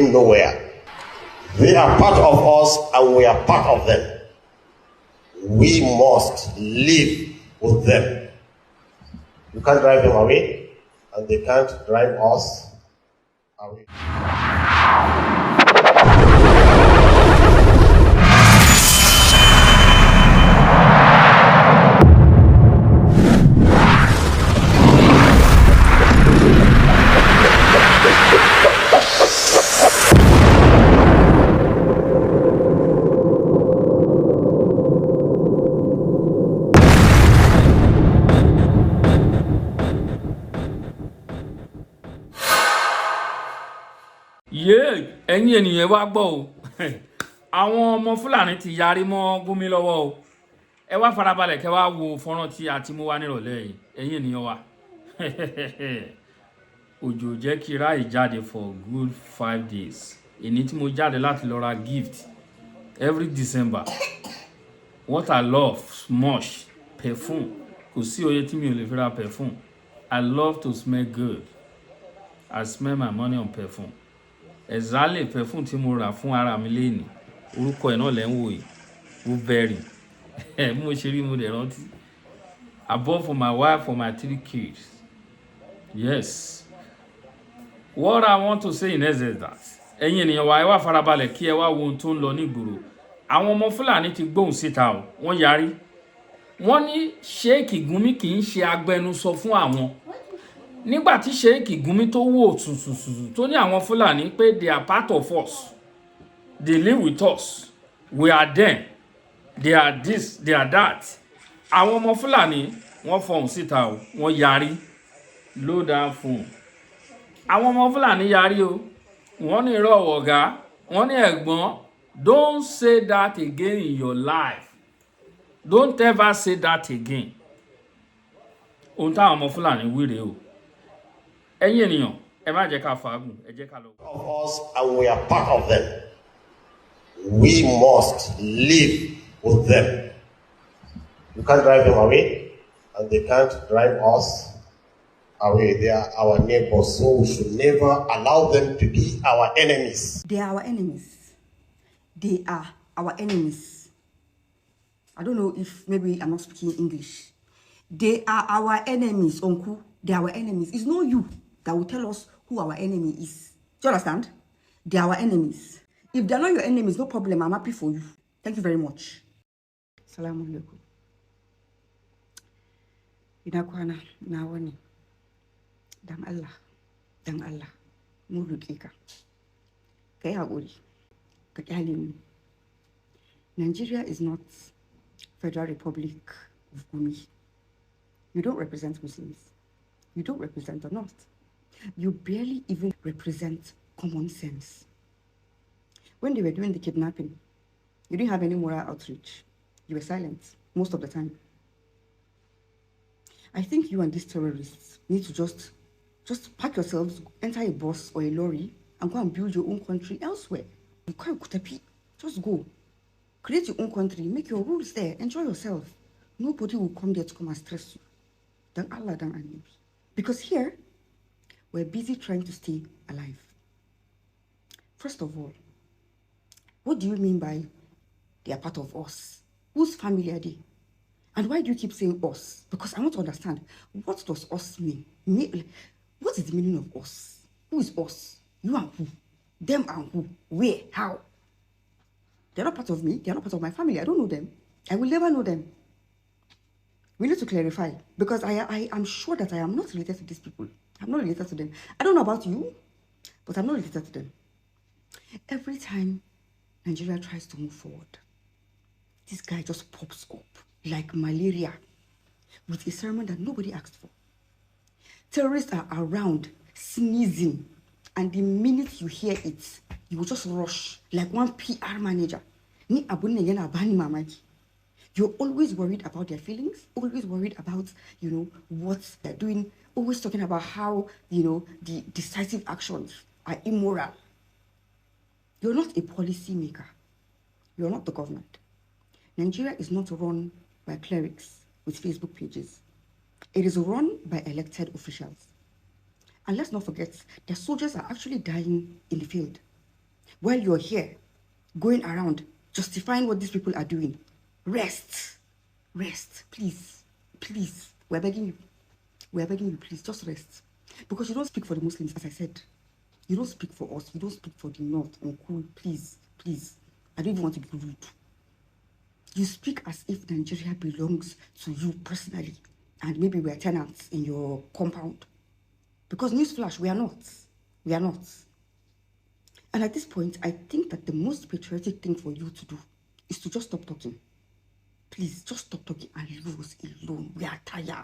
nowhere. They are part of us and we are part of them. We must live with them. You can't drive them away, and they can't drive us away. ẹ̀yin ènìyàn wá gbọ́ o àwọn ọmọ Fúlàní ti yarí mọ́ Gumi lọ́wọ́ o ẹ wá farabalẹ̀ kẹ́ wá wo fọ́nrán tí a ti mú wá nírọ̀lẹ́ yìí ẹ̀yin ènìyàn wa òjò jẹ́ kí ráì jáde for good 5 days èní tí mo jáde láti lọ ra gift every December what I love much perfume kò sí oye tí mi ò lè fi ra perfume I love to smell good I spend my money on perfume exactly perfume tí mo rà fún ara mi lẹ́ni orúkọ ẹ̀ náà lẹ́ ń wò yìí Blueberry mo ṣe rí mo dẹ̀ rántí I bought for my wife for my 3 kids yes what I want to say in essence that ẹ̀yin ènìyàn wa ẹ wá farabalẹ̀ kí ẹ wá wo ohun tó ń lọ nígboro àwọn ọmọ Fúlàní ti gbóhùn síta o wọ́n yarí wọ́n ní Sheikh Gumi kì í ṣe agbẹnusọ fún àwọn nígbà tí Sheikh Gumi tó wò tùtùtù tó ní àwọn Fúlàní pé they are part of us they live with us we are them they are this they are that àwọn ọmọ Fúlàní wọ́n fọhùn síta o wọ́n yarí low down phone àwọn ọmọ Fúlàní yarí o wọ́n ní irọ́ ọ̀gá wọ́n ní ẹ̀gbọ́n don't say that again in your life don't ever say that again ohun táwọn ọmọ Fúlàní wíre o ẹ̀yin ènìyàn ẹ má jẹ́ ká fàágùn ẹ jẹ́ ká lọ. Of us and we are part of them. We must live with them. You can't drive them away, and they can't drive us away. They are our neighbors, so we should never allow them to be our enemies. They are our enemies. They are our enemies. I don't know if maybe I'm not speaking English. They are our enemies, uncle. They are our enemies. It's not you that will tell us who our enemy is. Do you understand? They are our enemies. If they're not your enemies, no problem. I'm happy for you. Thank you very much. Assalamu alaikum. Inakwana nawani. Dan Allah. Mu roƙe ka. Kai haƙuri. Ka kyale mu. Nigeria is not Federal Republic of Gumi. You don't represent Muslims. You don't represent the North. You barely even represent common sense. When they were doing the kidnapping, you didn't have any moral outreach. You were silent most of the time. I think you and these terrorists need to just pack yourselves, enter a bus or a lorry, and go and build your own country elsewhere. You can't just go. Create your own country, make your rules there, enjoy yourself. Nobody will come there to come and stress you. Than Allah, than Allah. Because here, we're busy trying to stay alive. First of all, what do you mean by they are part of us? Whose family are they? And why do you keep saying us? Because I want to understand, what does us mean? What is the meaning of us? Who is us? You and who? Them and who? Where? How? They're not part of me. They're not part of my family. I don't know them. I will never know them. We need to clarify, because I am sure that I am not related to these people. I'm not related to them. I don't know about you, but I'm not related to them. Every time Nigeria tries to move forward, this guy just pops up like malaria with a sermon that nobody asked for. Terrorists are around sneezing, and the minute you hear it, you will just rush like one PR manager. You're always worried about their feelings, always worried about, what they're doing, always talking about how, the decisive actions are immoral. You're not a policy maker. You're not the government. Nigeria is not run by clerics with Facebook pages. It is run by elected officials. And let's not forget that soldiers are actually dying in the field. while you're here going around justifying what these people are doing. Rest. Please. We're begging you, please, just rest. Because you don't speak for the Muslims, as I said. You don't speak for us. You don't speak for the North. Uncle, please. I don't even want to be rude. You speak as if Nigeria belongs to you personally, and maybe we are tenants in your compound. Because newsflash, we are not. And at this point, I think that the most patriotic thing for you to do is to just stop talking. Please, just stop talking and leave us alone. We are tired.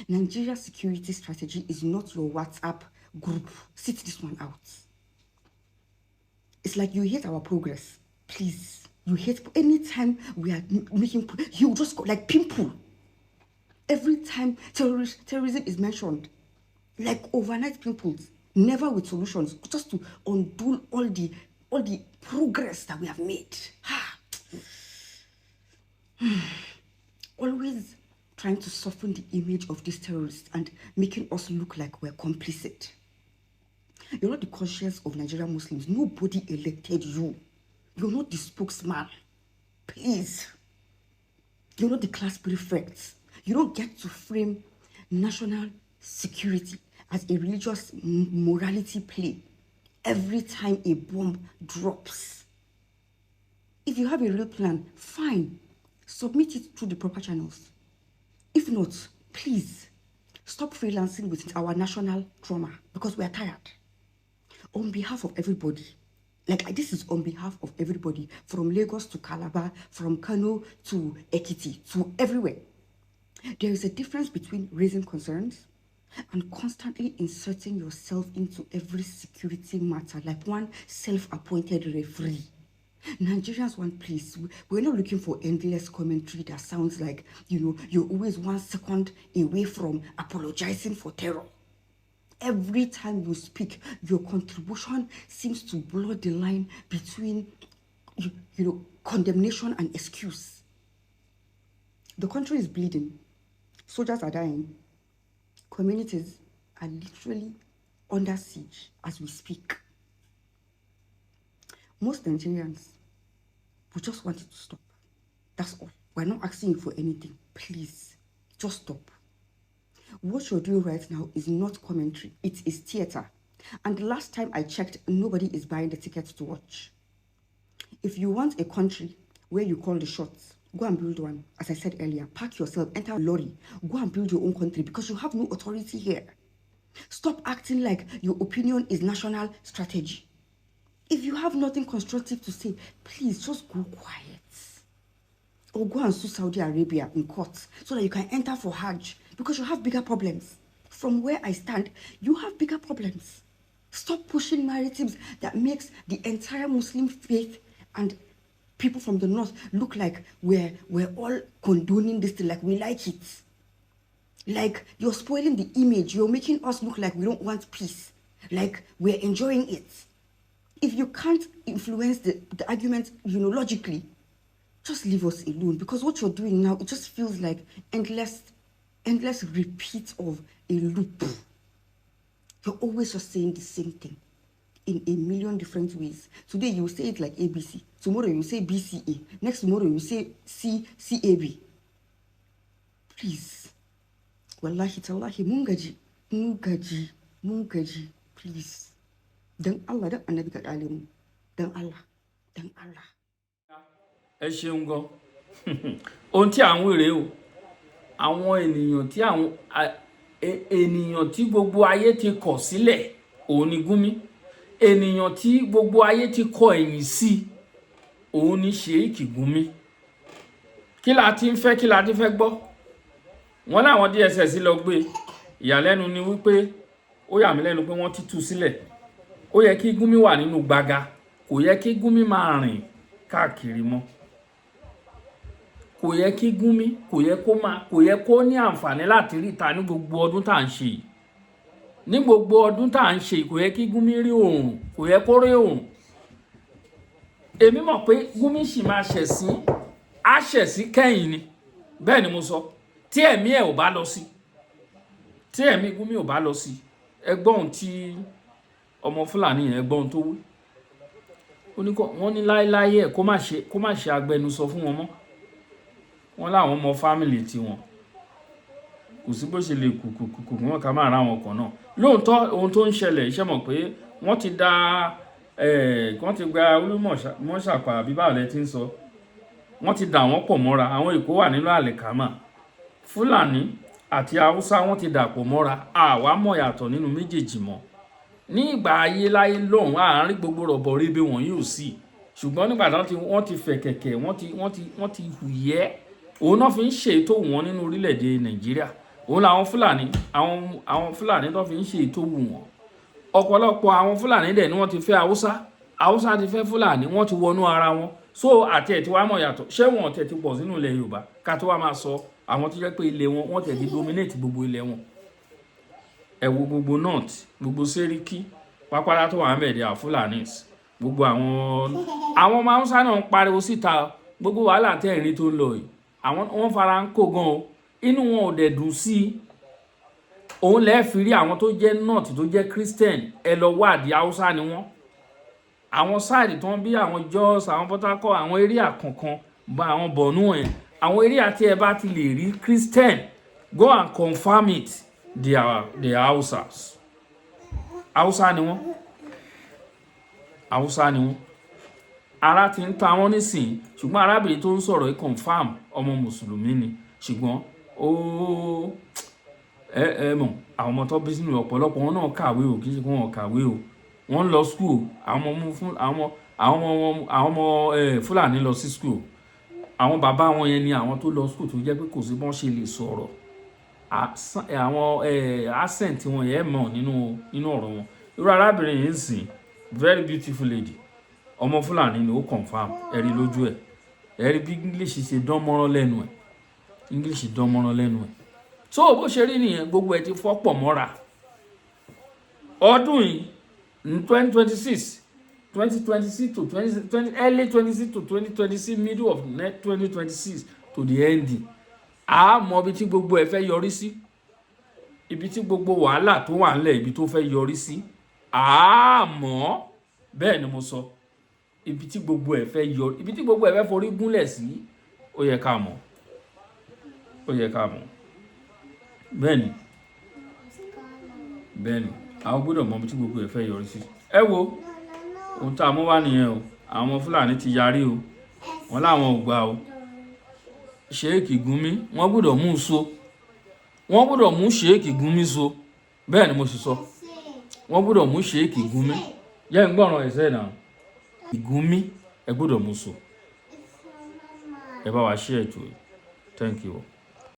Nigeria's security strategy is not your WhatsApp group. Sit this one out. It's like you hate our progress. Please, you hate anytime we are making. You just go like pimple. Every time terrorism is mentioned, like overnight pimples, never with solutions, just to undo all the progress that we have made. Always trying to soften the image of these terrorists and making us look like we're complicit. You're not the conscience of Nigerian Muslims. Nobody elected you. You're not the spokesman. Please. You're not the class prefect. You don't get to frame national security as a religious morality play every time a bomb drops. If you have a real plan, fine. Submit it through the proper channels. If not, please stop freelancing with our national trauma, because we are tired. On behalf of everybody, like this is on behalf of everybody, from Lagos to Calabar, from Kano to Ekiti, to everywhere. There is a difference between raising concerns and constantly inserting yourself into every security matter like one self-appointed referee. Nigerians want peace. We're not looking for endless commentary that sounds like, you're always 1 second away from apologizing for terror. Every time you speak, your contribution seems to blur the line between, condemnation and excuse. The country is bleeding. Soldiers are dying. Communities are literally under siege as we speak. Most Nigerians, we just want it to stop. That's all. We're not asking you for anything. Please, just stop. What you're doing right now is not commentary. It is theater. And the last time I checked, nobody is buying the tickets to watch. If you want a country where you call the shots, go and build one. As I said earlier, pack yourself, enter a lorry, go and build your own country, because you have no authority here. Stop acting like your opinion is national strategy. If you have nothing constructive to say, please just go quiet. Or go and sue Saudi Arabia in court so that you can enter for Hajj, because you have bigger problems. From where I stand, you have bigger problems. Stop pushing narratives that makes the entire Muslim faith and people from the north look like we're all condoning this thing, like we like it. Like you're spoiling the image. You're making us look like we don't want peace, like we're enjoying it. If you can't influence the argument, logically, just leave us alone. Because what you're doing now, it just feels like endless repeat of a loop. You're always just saying the same thing in a million different ways. Today you say it like ABC. Tomorrow you say BCA. Next tomorrow you say CAB. Please. Wallahi tallahi mungaji. Please. Dan Allah, dan Annabi ka kale mu. Dan Allah. Ẹ ṣeun gan. Ohun tí à ń wèrè o. Àwọn ènìyàn tí gbogbo ayé ti kọ̀ sílẹ̀, òun ni Gumi. Ènìyàn tí gbogbo ayé ti kọ ẹ̀yìn sí, òun ni Sheikh Gumi. Kí la ti ń fẹ́, kí la ti fẹ́ gbọ́? Wọ́n láwọn DSS lọ gbé. Ìyàlẹ́nu ni wípé ó yà mí lẹ́nu pé wọ́n ti tú sílẹ̀. Ó yẹ kí Gumi wà nínú gbàgà. Kò yẹ kí Gumi máa rìn káàkiri mọ́. Kò yẹ kí Gumi, kò yẹ kó ní àǹfààní láti ríta ní gbogbo ọdún tá à ń ṣe yìí. Ní gbogbo ọdún tá à ń ṣe, kò yẹ kí Gumi rí oòrùn, kò yẹ kó rí oòrùn. Èmi mọ̀ pé Gumi sì máa ṣẹ̀sín, á ṣẹ̀sín kẹ́yìn ni. Bẹ́ẹ̀ ni mo sọ. Tí ẹ̀mí ẹ̀ ò bá lọ sí. Tí ẹ̀mí Gumi ò bá lọ sí. Ẹgbọ́n tí ọmọ Fúlàní yẹn gbọ́n tó wí. Wọ́n ní láéláé ẹ̀ kó má ṣe agbẹnusọ fún wọn mọ́. Wọ́n láwọn mọ fámìlì tiwọn, kò sí bó ṣe lè kùkù wọn ká máa ra wọn kan náà. Lóòótọ́ ohun tó ń ṣẹlẹ̀ iṣẹ́ mọ̀ pé wọ́n ti gba Olúmọ̀ṣàpá àbí báwo lẹ ti ń sọ, wọ́n ti dà wọ́n pọ̀ mọ́ra. Àwọn Èkó wà nínú àlìkámà, Fúlàní àti Haúsá wọ́n ti dà pọ̀ mọ́ra. Àwa mọ̀ yàtọ̀ nínú méjèèjì mọ́. Ní ìgbà ayé láyé lọ́hùn àárín gbogbo rọ̀bọ̀ rébé wọn yóò sí, ṣùgbọ́n nígbà tí wọ́n ti fẹ̀ kẹ̀kẹ́ wọ́n ti hùyẹ́, òun náà fi ń ṣe ètò wọn nínú orílẹ̀-èdè Nàìjíríà. Òun làwọn Fúlàní àwọn Fúlàní tó fi ń ṣe ètò wọn. Ọ̀pọ̀lọpọ̀ àwọn Fúlàní dẹ̀ ni wọ́n ti fẹ́ Haúsá ti fẹ́ Fúlàní, wọ́n ti wọnú ara wọn. So àti ẹ̀ tí wàá mọ̀ yàtọ̀, ṣé wọn tẹ̀ ti pọ̀ sínú ilẹ̀ Yorùbá ká tó wá máa sọ àwọn tó jẹ́ pé ilẹ̀ wọn wọ́n tẹ̀ ti dominate gbogbo ilẹ̀ wọn. Ẹ wo gbogbo north, gbogbo Sẹ́ríkí pápálá tó wà ń bẹ̀ dé àwọn Fúlàní, gbogbo àwọn ọmọ Haúsá náà ń pariwo síta gbogbo wàhálà tẹ́ẹ̀rín tó ń lọ yìí. Wọ́n fara ń kó gan o, inú wọn ò dẹ̀ dùn sí i. Òun lẹ́ẹ̀ fi rí àwọn tó jẹ́ north tó jẹ́ Christian, ẹ lọ wádìí Haúsá ni wọ́n. Àwọn sáìdì tó ń bí àwọn Jos, àwọn Port Harcourt, àwọn area kankan bá àwọn Borno ẹ̀, àwọn area tí ẹ bá ti lè rí Christian, go and confirm it, they are Hausas. Haúsá ni wọ́n. Ara ti ń ta wọ́n nísìn, ṣùgbọ́n arábìnrin tó ń sọ̀rọ̀ yìí confirm ọmọ Mùsùlùmí ni, ṣùgbọ́n mọ̀ àwọn ọmọ tó bí sínú ọ̀pọ̀lọpọ̀ wọn náà kàwé o, kì í ṣe pé wọn kàwé o, wọ́n lọ school. Àwọn ọmọ Fúlàní lọ sí school. Àwọn bàbá wọn yẹn ni àwọn tó lọ school tó jẹ́ pé kò sí bọ́n ṣe lè sọ̀rọ̀. Àwọn accent wọn yẹn mọ̀ nínú ọ̀rọ̀ wọn. Irú arábìnrin yìí ń sìn, very beautiful lady, ọmọ Fúlàní ni ó confirm, ẹ̀rí lójú ẹ̀, ẹ̀rí bí English ṣe dán mọ́rán lẹ́nu ẹ̀. So bó ṣe rí nìyẹn, gbogbo ẹ̀ ti fọ́pọ̀ mọ́ra. Ọdún yìí ní 2026 to early 26 to 2026, middle of 2026 to the ending, a mọ ibi tí gbogbo ẹ̀ fẹ́ yọrí sí, ibi tí gbogbo wàhálà tó wà ńlẹ̀ ibi tó fẹ́ yọrí sí, a mọ̀. Bẹ́ẹ̀ ni mo sọ, ibi tí gbogbo ẹ̀ fẹ́ forí gúnlẹ̀ sí, ó yẹ ká mọ̀. Bẹ́ẹ̀ni, àwọn gbọ́dọ̀ mọ ibi tí gbogbo ẹ̀ fẹ́ yọrí sí. Ẹ wo ohun tá a mú wá nìyẹn o. Àwọn ọmọ Fúlàní ti yarí o, wọ́n láwọn ò gbà o. Sheikh Gumi wọ́n gbọ́dọ̀ mú so, wọ́n gbọ́dọ̀ mú Sheikh Gumi so. Bẹ́ẹ̀ ni mo sì sọ, wọ́n gbọ́dọ̀ mú Sheikh Gumi. Yẹ́ ń gbọ́ràn ẹ̀sẹ̀ náà, Gumi ẹ gbọ́dọ̀ mú so. Ẹ bá wa share ètò yìí. Thank you.